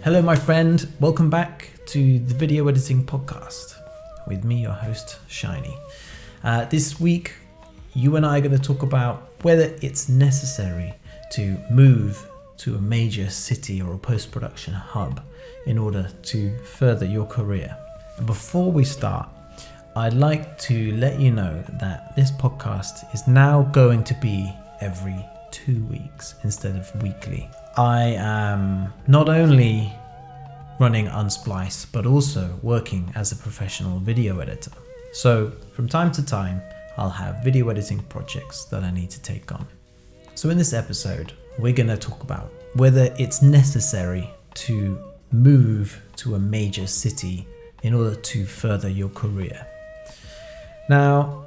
Hello, my friend. Welcome back to the Video Editing Podcast with me, your host, Shiny. This week, you and I are going to talk about whether it's necessary to move to a major city or a post-production hub in order to further your career. Before we start, I'd like to let you know that this podcast is now going to be every 2 weeks instead of weekly. I am not only running Unsplice, but also working as a professional video editor. So from time to time, I'll have video editing projects that I need to take on. So in this episode, we're going to talk about whether it's necessary to move to a major city in order to further your career. Now,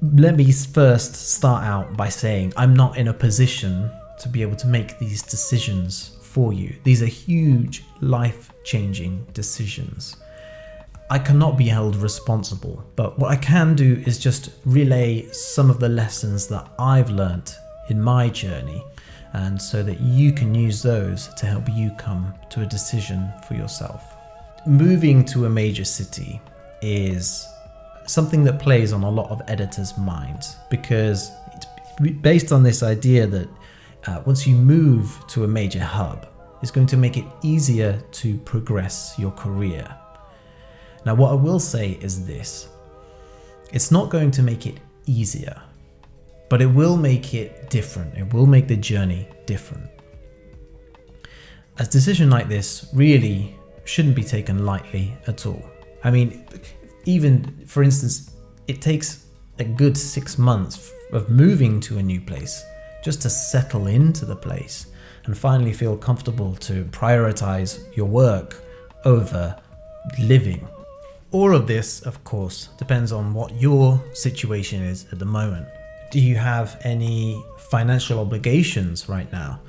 let me first start out by saying I'm not in a position to be able to make these decisions for you. These are huge, life-changing decisions. I cannot be held responsible, but what I can do is just relay some of the lessons that I've learnt in my journey, and so that you can use those to help you come to a decision for yourself. Moving to a major city is something that plays on a lot of editors' minds, because it's based on this idea that once you move to a major hub, it's going to make it easier to progress your career. Now, what I will say is this: it's not going to make it easier, but it will make it different. It will make the journey different. A decision like this really shouldn't be taken lightly at all. I mean, even, for instance, it takes a good 6 months of moving to a new place just to settle into the place and finally feel comfortable to prioritize your work over living. All of this, of course, depends on what your situation is at the moment. Do you have any financial obligations right now?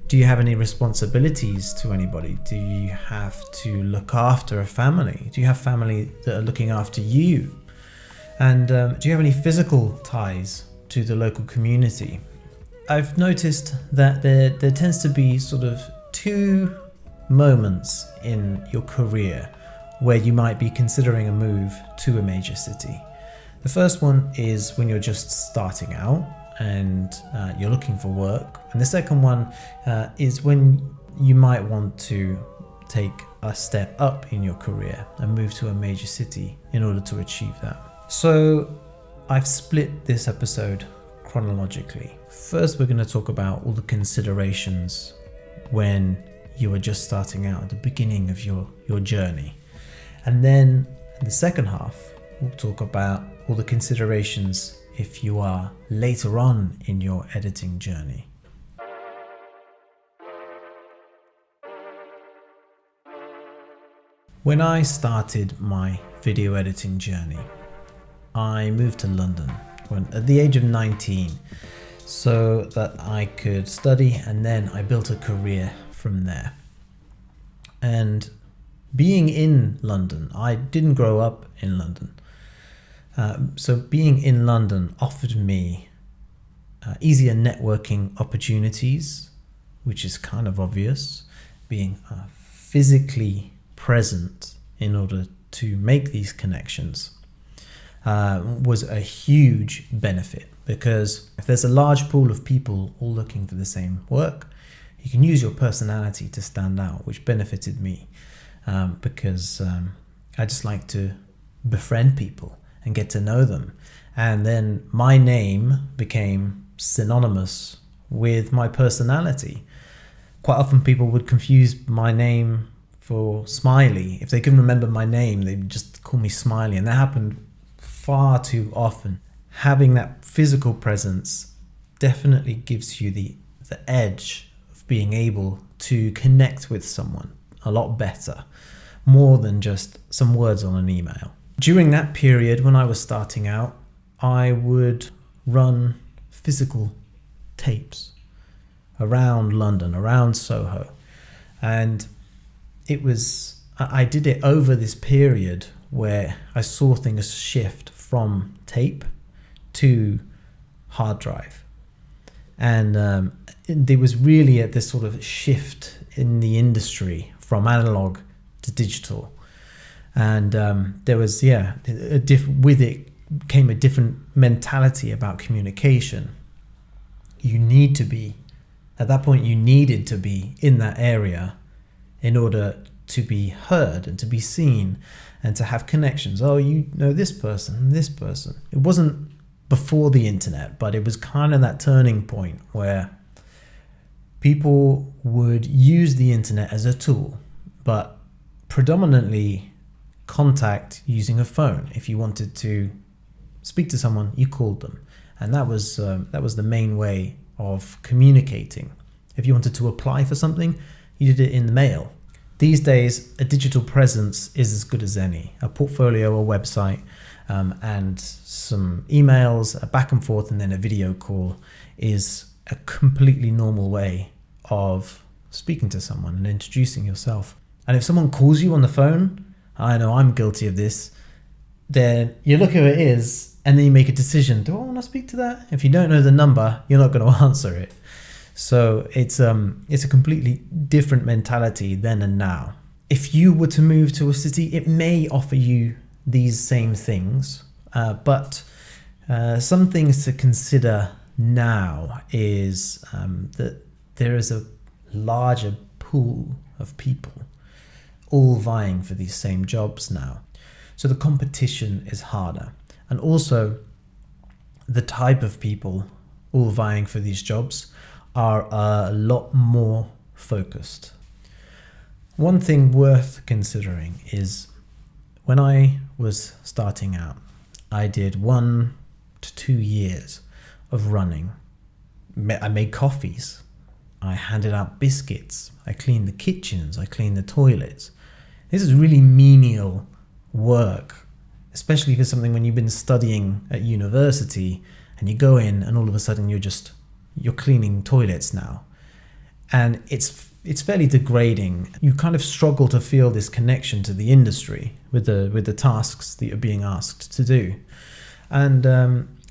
Do you have any responsibilities to anybody? Do you have to look after a family? Do you have family that are looking after you? And do you have any physical ties to the local community? I've noticed that there tends to be sort of two moments in your career where you might be considering a move to a major city. The first one is when you're just starting out and you're looking for work. And the second one is when you might want to take a step up in your career and move to a major city in order to achieve that. So I've split this episode chronologically. First, we're going to talk about all the considerations when you are just starting out at the beginning of your journey. And then in the second half, we'll talk about all the considerations if you are later on in your editing journey. When I started my video editing journey, I moved to London at the age of 19 so that I could study, and then I built a career from there. And being in London, I didn't grow up in London. So being in London offered me easier networking opportunities, which is kind of obvious. Being physically present in order to make these connections was a huge benefit, because if there's a large pool of people all looking for the same work, you can use your personality to stand out, which benefited me because I just like to befriend people and get to know them. And then my name became synonymous with my personality. Quite often people would confuse my name for Smiley. If they couldn't remember my name, they'd just call me Smiley, and that happened far too often. Having that physical presence definitely gives you the edge of being able to connect with someone a lot better, more than just some words on an email. During that period when I was starting out, I would run physical tapes around London, around Soho, and I did it over this period where I saw things shift from tape to hard drive. And there was really this sort of shift in the industry from analog to digital. And there was, with it came a different mentality about communication. You need to be, at that point, you needed to be in that area in order to be heard and to be seen and to have connections. Oh, you know this person, this person. It wasn't before the internet, but it was kind of that turning point where people would use the internet as a tool, but predominantly contact using a phone. If you wanted to speak to someone, you called them, and that was the main way of communicating. If you wanted to apply for something, you did it in the mail. These days, a digital presence is as good as any. A portfolio, a website, and some emails, a back and forth, and then a video call is a completely normal way of speaking to someone and introducing yourself. And if someone calls you on the phone, I know I'm guilty of this, then you look who it is and then you make a decision. Do I want to speak to that? If you don't know the number, you're not going to answer it. So it's a completely different mentality then and now. If you were to move to a city, it may offer you these same things, but some things to consider now is that there is a larger pool of people all vying for these same jobs now. So the competition is harder. And also the type of people all vying for these jobs are a lot more focused. One thing worth considering is when I was starting out, I did 1 to 2 years of running. I made coffees. I handed out biscuits. I cleaned the kitchens. I cleaned the toilets. This is really menial work, especially for something when you've been studying at university and you go in and all of a sudden you're cleaning toilets now. And it's fairly degrading. You kind of struggle to feel this connection to the industry with the tasks that you're being asked to do. And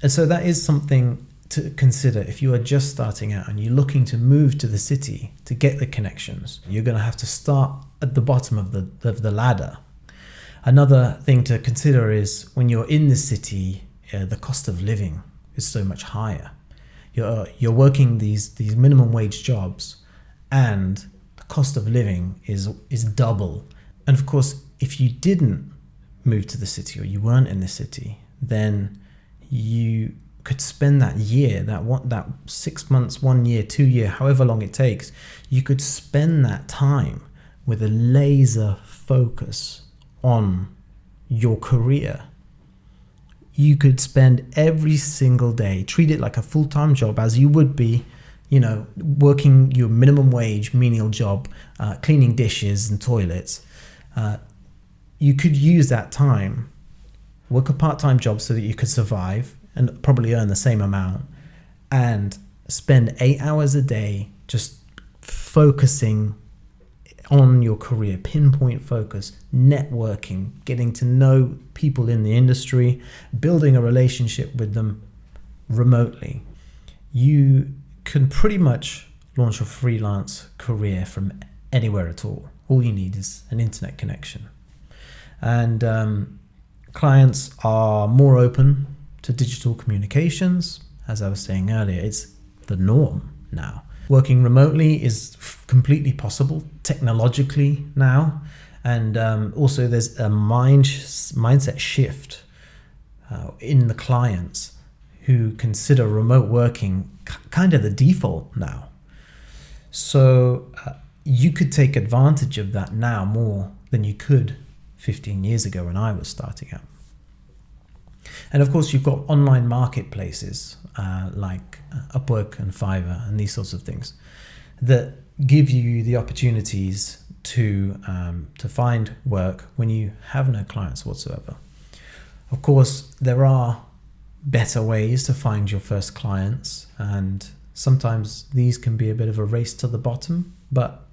so that is something to consider if you are just starting out and you're looking to move to the city to get the connections. You're going to have to start at the bottom of the ladder. Another thing to consider is when you're in the city, the cost of living is so much higher. You're working these minimum wage jobs, and the cost of living is double. And of course, if you didn't move to the city or you weren't in the city, then you could spend that year, that 6 months, 1 year, 2 year, however long it takes, you could spend that time with a laser focus on your career. You could spend every single day, treat it like a full-time job as you would be, working your minimum wage menial job, cleaning dishes and toilets. You could use that time, work a part-time job so that you could survive and probably earn the same amount, and spend 8 hours a day just focusing on your career, pinpoint focus, networking, getting to know people in the industry, building a relationship with them remotely. You can pretty much launch a freelance career from anywhere at all. All you need is an internet connection. And clients are more open to digital communications. As I was saying earlier, it's the norm now. Working remotely is completely possible technologically now, and also there's a mindset shift in the clients who consider remote working kind of the default now. So you could take advantage of that now more than you could 15 years ago when I was starting out. And of course, you've got online marketplaces like Upwork and Fiverr and these sorts of things that give you the opportunities to find work when you have no clients whatsoever. Of course, there are better ways to find your first clients, and sometimes these can be a bit of a race to the bottom, but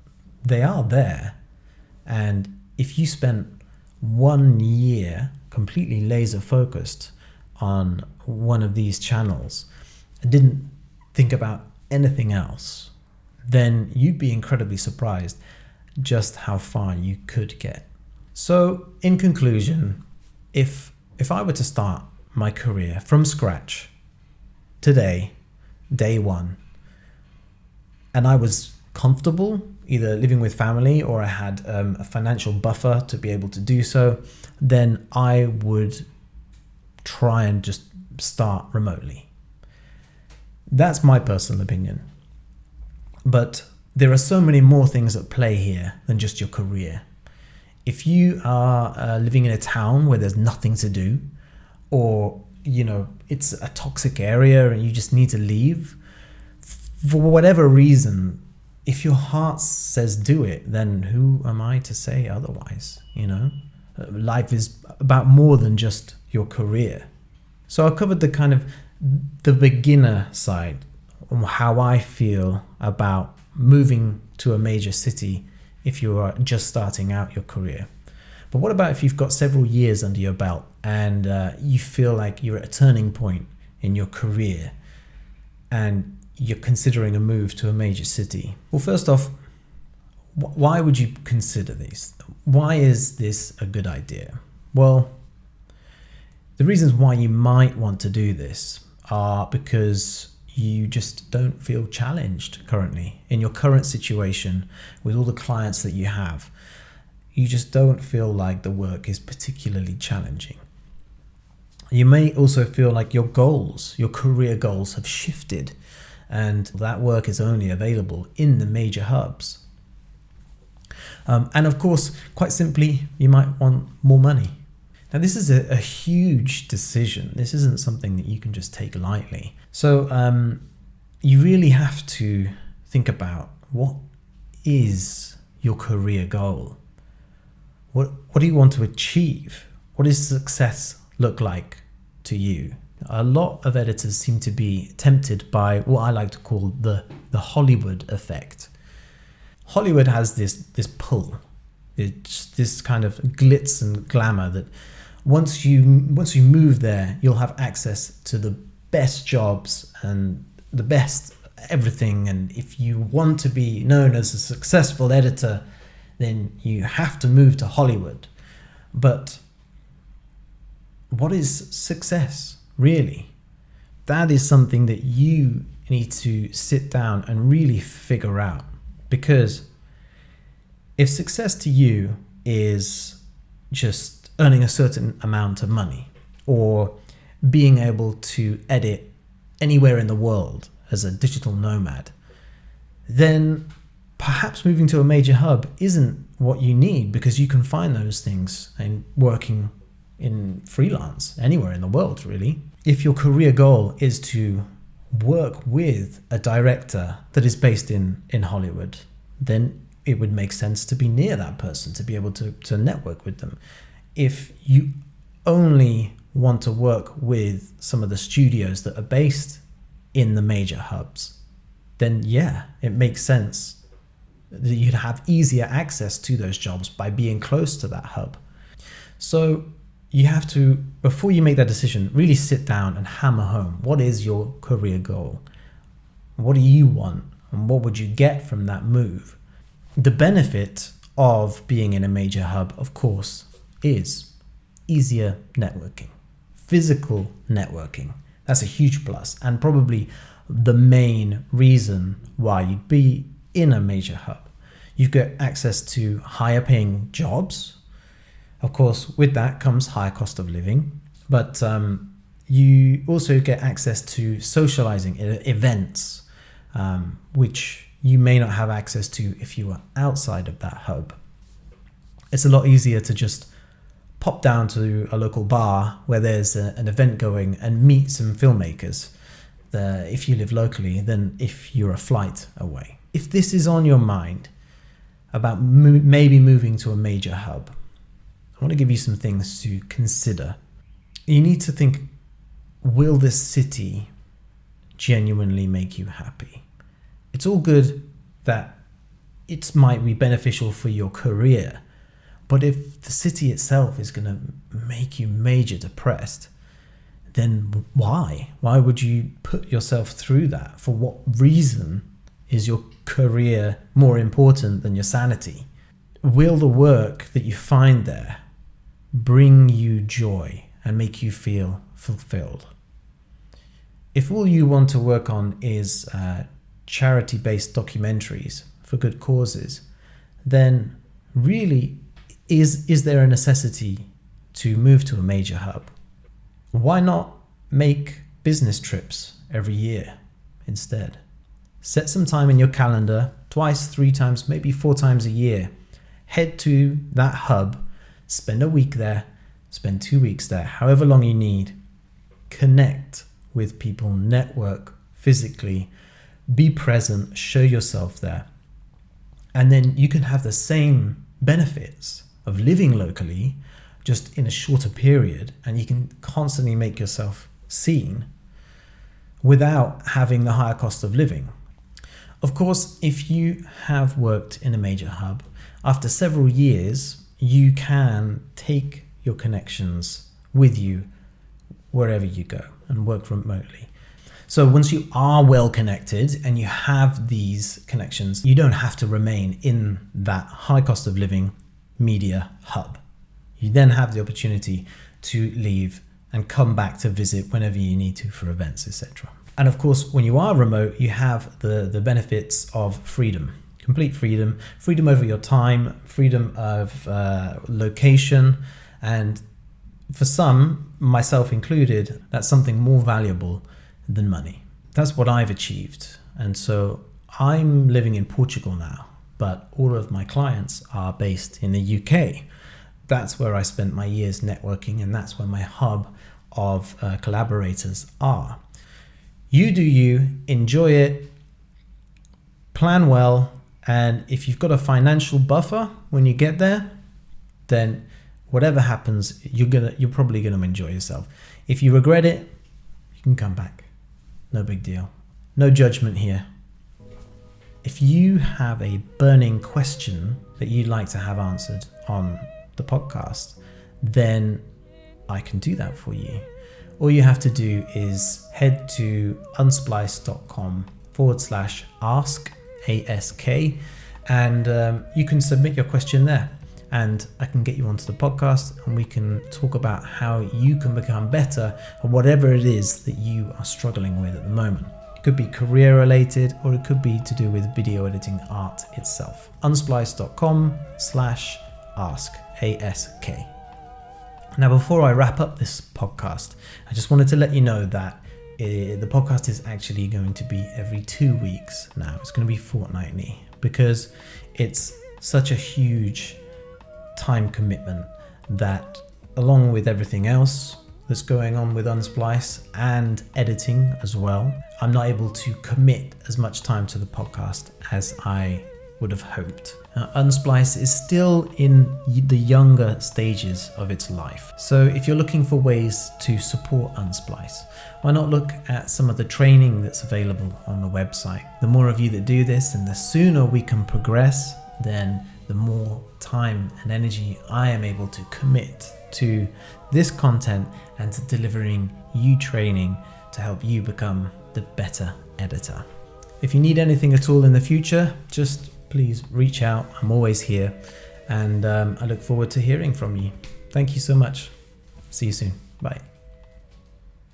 they are there. And if you spent 1 year completely laser focused on one of these channels and didn't think about anything else, then you'd be incredibly surprised just how far you could get. So in conclusion, if I were to start my career from scratch today, day one, and I was comfortable either living with family or I had a financial buffer to be able to do so, then I would try and just start remotely. That's my personal opinion. But there are so many more things at play here than just your career. If you are living in a town where there's nothing to do, or it's a toxic area and you just need to leave, for whatever reason, if your heart says do it, then who am I to say otherwise? Life is about more than just your career. So I covered the beginner side, on how I feel about moving to a major city if you are just starting out your career. But what about if you've got several years under your belt and you feel like you're at a turning point in your career and you're considering a move to a major city? Well, first off, why would you consider these? Why is this a good idea? Well, the reasons why you might want to do this are because you just don't feel challenged currently in your current situation with all the clients that you have. You just don't feel like the work is particularly challenging. You may also feel like your goals, your career goals, have shifted, and that work is only available in the major hubs. And of course, quite simply, you might want more money. Now, this is a huge decision. This isn't something that you can just take lightly. So you really have to think about, what is your career goal? What do you want to achieve? What does success look like to you? A lot of editors seem to be tempted by what I like to call the Hollywood effect. Hollywood has this pull. It's this kind of glitz and glamour that once you move there, you'll have access to the best jobs and the best everything. And if you want to be known as a successful editor, then you have to move to Hollywood. But what is success, really? That is something that you need to sit down and really figure out. Because if success to you is just earning a certain amount of money, or being able to edit anywhere in the world as a digital nomad, then perhaps moving to a major hub isn't what you need, because you can find those things in working in freelance anywhere in the world, really. If your career goal is to work with a director that is based in Hollywood, then it would make sense to be near that person, to be able to network with them. If you only want to work with some of the studios that are based in the major hubs, then yeah, it makes sense that you'd have easier access to those jobs by being close to that hub. So you have to, before you make that decision, really sit down and hammer home, what is your career goal? What do you want? And what would you get from that move? The benefit of being in a major hub, of course, is easier networking, physical networking. That's a huge plus, and probably the main reason why you'd be in a major hub. You get access to higher paying jobs. Of course, with that comes higher cost of living, but you also get access to socializing events, which you may not have access to if you were outside of that hub. It's a lot easier to just pop down to a local bar where there's an event going and meet some filmmakers if you live locally than if you're a flight away. If this is on your mind about maybe moving to a major hub, I want to give you some things to consider. You need to think, will this city genuinely make you happy? It's all good that it might be beneficial for your career, but if the city itself is going to make you major depressed, then why? Why would you put yourself through that? For what reason Is your career more important than your sanity? Will the work that you find there bring you joy and make you feel fulfilled? If all you want to work on is charity-based documentaries for good causes, then really is there a necessity to move to a major hub? Why not make business trips every year instead? Set some time in your calendar, twice, 3 times, maybe 4 times a year. Head to that hub, spend a week there, spend 2 weeks there, however long you need. Connect with people, network physically, be present, show yourself there. And then you can have the same benefits of living locally, just in a shorter period, and you can constantly make yourself seen without having the higher cost of living. Of course, if you have worked in a major hub, after several years, you can take your connections with you wherever you go and work remotely. So once you are well connected and you have these connections, you don't have to remain in that high cost of living media hub. You then have the opportunity to leave and come back to visit whenever you need to for events, etc. And of course, when you are remote, you have the benefits of freedom, complete freedom, freedom over your time, freedom of location. And for some, myself included, that's something more valuable than money. That's what I've achieved. And so I'm living in Portugal now, but all of my clients are based in the UK. That's where I spent my years networking, and that's where my hub of collaborators are. You do you, enjoy it, plan well, and if you've got a financial buffer when you get there, then whatever happens, you're probably gonna enjoy yourself. If you regret it, you can come back. No big deal. No judgment here. If you have a burning question that you'd like to have answered on the podcast, then I can do that for you. All you have to do is head to unsplice.com/ask, ASK, and you can submit your question there, and I can get you onto the podcast and we can talk about how you can become better at whatever it is that you are struggling with at the moment. It could be career related, or it could be to do with video editing art itself. unsplice.com/ask, ASK. Now, before I wrap up this podcast, I just wanted to let you know that the podcast is actually going to be every 2 weeks now. It's going to be fortnightly because it's such a huge time commitment that, along with everything else that's going on with Unsplice and editing as well, I'm not able to commit as much time to the podcast as I would have hoped. Unsplice is still in the younger stages of its life. So if you're looking for ways to support Unsplice, why not look at some of the training that's available on the website? The more of you that do this, and the sooner we can progress, then the more time and energy I am able to commit to this content and to delivering you training to help you become the better editor. If you need anything at all in the future, just please reach out. I'm always here, and I look forward to hearing from you. Thank you so much. See you soon. Bye.